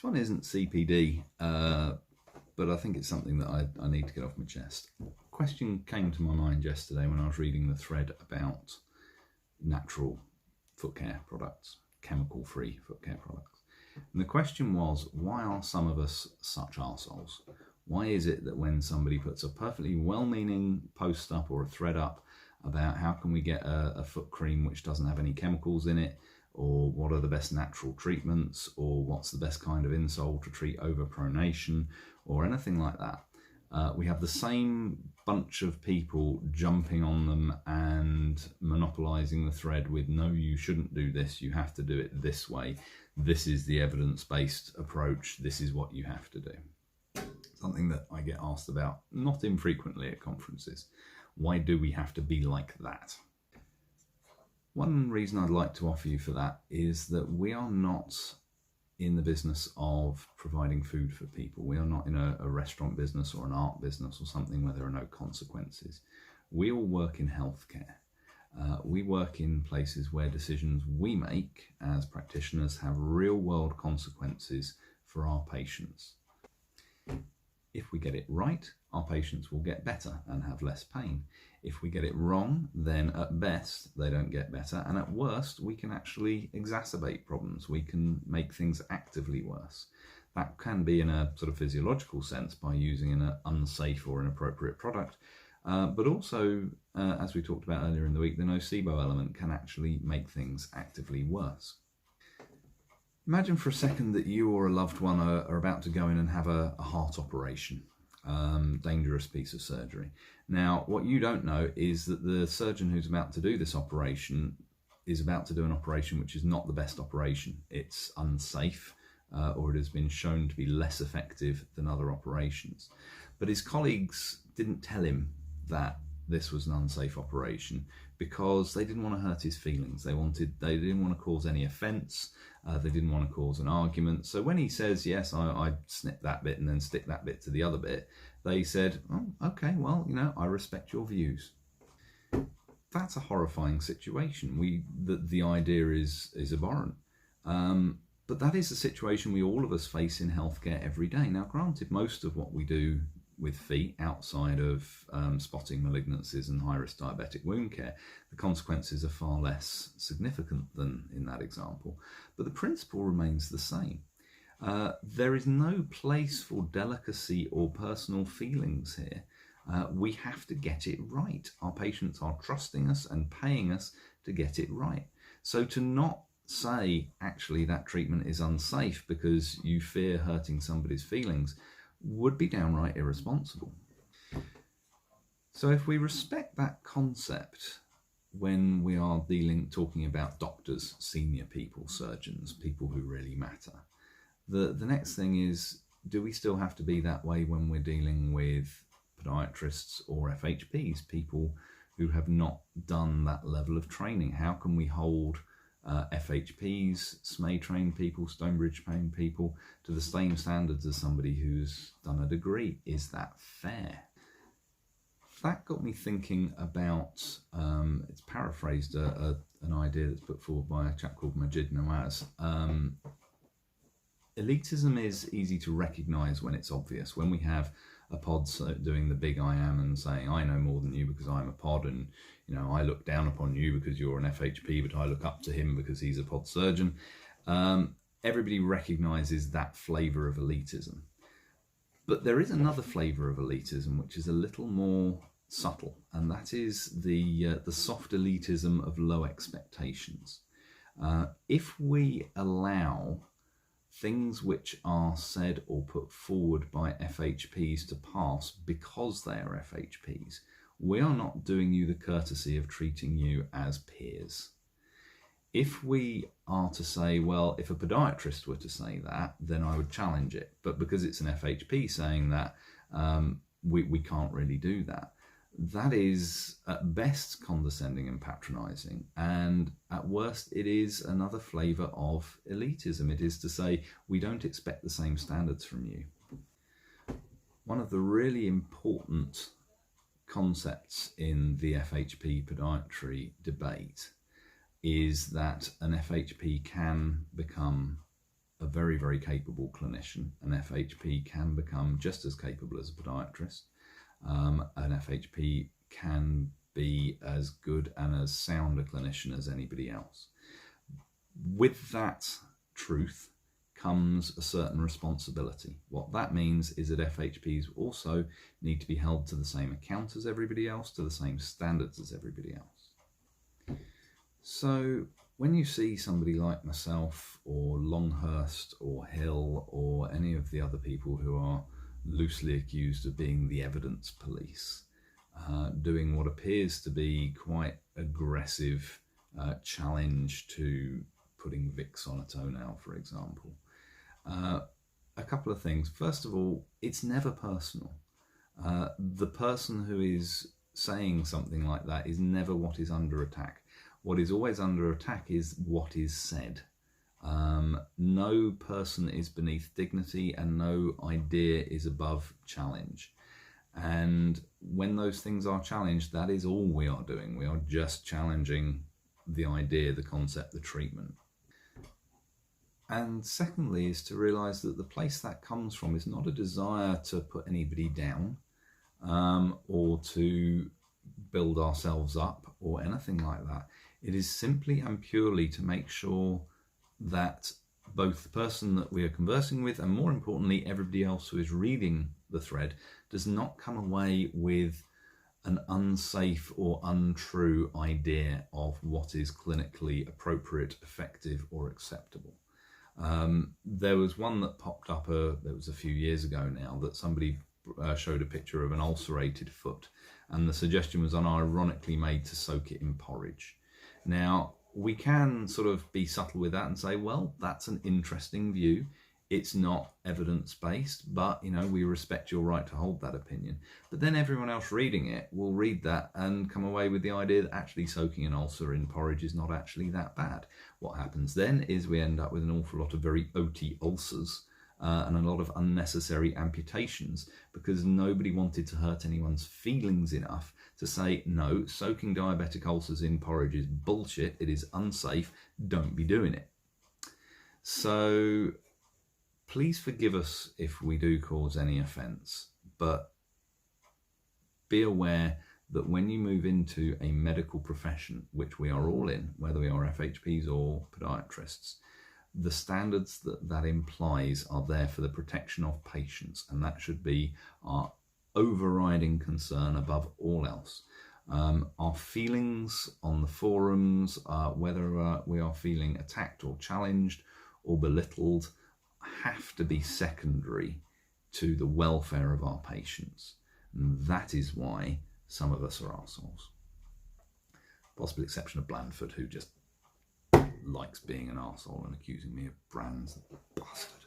one isn't CPD, but I think it's something that I need to get off my chest. A question came to my mind yesterday when I was reading the thread about natural foot care products, chemical-free foot care products. And the question was, why are some of us such arseholes? Why is it that when somebody puts a perfectly well-meaning post up or a thread up about how can we get a foot cream which doesn't have any chemicals in it, or what are the best natural treatments, or what's the best kind of insole to treat overpronation, or anything like that, we have the same bunch of people jumping on them and monopolizing the thread with, no, you shouldn't do this, you have to do it this way, this is the evidence-based approach, this is what you have to do. Something that I get asked about not infrequently at conferences. Why do we have to be like that? One reason I'd like to offer you for that is that we are not in the business of providing food for people. We are not in a restaurant business or an art business or something where there are no consequences. We all work in healthcare. We work in places where decisions we make as practitioners have real world consequences for our patients. If we get it right, our patients will get better and have less pain. If we get it wrong, then at best they don't get better, and at worst we can actually exacerbate problems. We can make things actively worse. That can be in a sort of physiological sense by using an unsafe or inappropriate product, but also, as we talked about earlier in the week, the nocebo element can actually make things actively worse. Imagine for a second that you or a loved one are about to go in and have a heart operation, dangerous piece of surgery. Now, what you don't know is that the surgeon who's about to do this operation is about to do an operation which is not the best operation. It's unsafe, or it has been shown to be less effective than other operations. But his colleagues didn't tell him that this was an unsafe operation because they didn't want to hurt his feelings. They didn't want to cause any offence. They didn't want to cause an argument. So when he says, yes, I snip that bit and then stick that bit to the other bit, they said, oh, okay, well, I respect your views. That's a horrifying situation. The idea is abhorrent. But that is the situation we all of us face in healthcare every day. Now, granted, most of what we do with feet outside of spotting malignancies and high-risk diabetic wound care, the consequences are far less significant than in that example. But the principle remains the same. There is no place for delicacy or personal feelings here. We have to get it right. Our patients are trusting us and paying us to get it right. So to not say, actually, that treatment is unsafe because you fear hurting somebody's feelings would be downright irresponsible. So if we respect that concept when we are talking about doctors, senior people, surgeons, people who really matter, the next thing is, do we still have to be that way when we're dealing with podiatrists or FHPs, people who have not done that level of training? How can we hold FHPs, SME trained people, Stonebridge trained people to the same standards as somebody who's done a degree? Is that fair? That got me thinking about, it's paraphrased an idea that's put forward by a chap called Majid Nawaz. Elitism is easy to recognise when it's obvious. When we have a pod doing the big I am and saying, I know more than you because I'm a pod, and I look down upon you because you're an FHP, but I look up to him because he's a pod surgeon. Everybody recognises that flavour of elitism. But there is another flavour of elitism which is a little more subtle, and that is the soft elitism of low expectations. If we allow things which are said or put forward by FHPs to pass because they are FHPs, we are not doing you the courtesy of treating you as peers. If we are to say, well, if a podiatrist were to say that, then I would challenge it. But because it's an FHP saying that, we can't really do that. That is at best condescending and patronising, and at worst it is another flavour of elitism. It is to say, we don't expect the same standards from you. One of the really important concepts in the FHP podiatry debate is that an FHP can become a very, very capable clinician. An FHP can become just as capable as a podiatrist. An FHP can be as good and as sound a clinician as anybody else. With that truth comes a certain responsibility. What that means is that FHPs also need to be held to the same account as everybody else, to the same standards as everybody else. So when you see somebody like myself or Longhurst or Hill or any of the other people who are loosely accused of being the evidence police, doing what appears to be quite aggressive challenge to putting Vicks on a toenail, for example. A couple of things. First of all, it's never personal. The person who is saying something like that is never what is under attack. What is always under attack is what is said. No person is beneath dignity and no idea is above challenge. And when those things are challenged, that is all we are doing. We are just challenging the idea, the concept, the treatment. And secondly is to realise that the place that comes from is not a desire to put anybody down or to build ourselves up or anything like that. It is simply and purely to make sure that both the person that we are conversing with and, more importantly, everybody else who is reading the thread does not come away with an unsafe or untrue idea of what is clinically appropriate, effective or acceptable. There was one that popped up, it was a few years ago now, that somebody showed a picture of an ulcerated foot, and the suggestion was unironically made to soak it in porridge. Now, we can sort of be subtle with that and say, well, that's an interesting view. It's not evidence-based, but, you know, we respect your right to hold that opinion. But then everyone else reading it will read that and come away with the idea that actually soaking an ulcer in porridge is not actually that bad. What happens then is we end up with an awful lot of very oaty ulcers and a lot of unnecessary amputations because nobody wanted to hurt anyone's feelings enough to say, no, soaking diabetic ulcers in porridge is bullshit, it is unsafe, don't be doing it. So please forgive us if we do cause any offence, but be aware that when you move into a medical profession, which we are all in, whether we are FHPs or podiatrists, the standards that implies are there for the protection of patients, and that should be our overriding concern above all else. Our feelings on the forums, whether we are feeling attacked or challenged or belittled, have to be secondary to the welfare of our patients. And that is why some of us are arseholes. Possible exception of Blandford, who just likes being an arsehole and accusing me of brands. Bastard.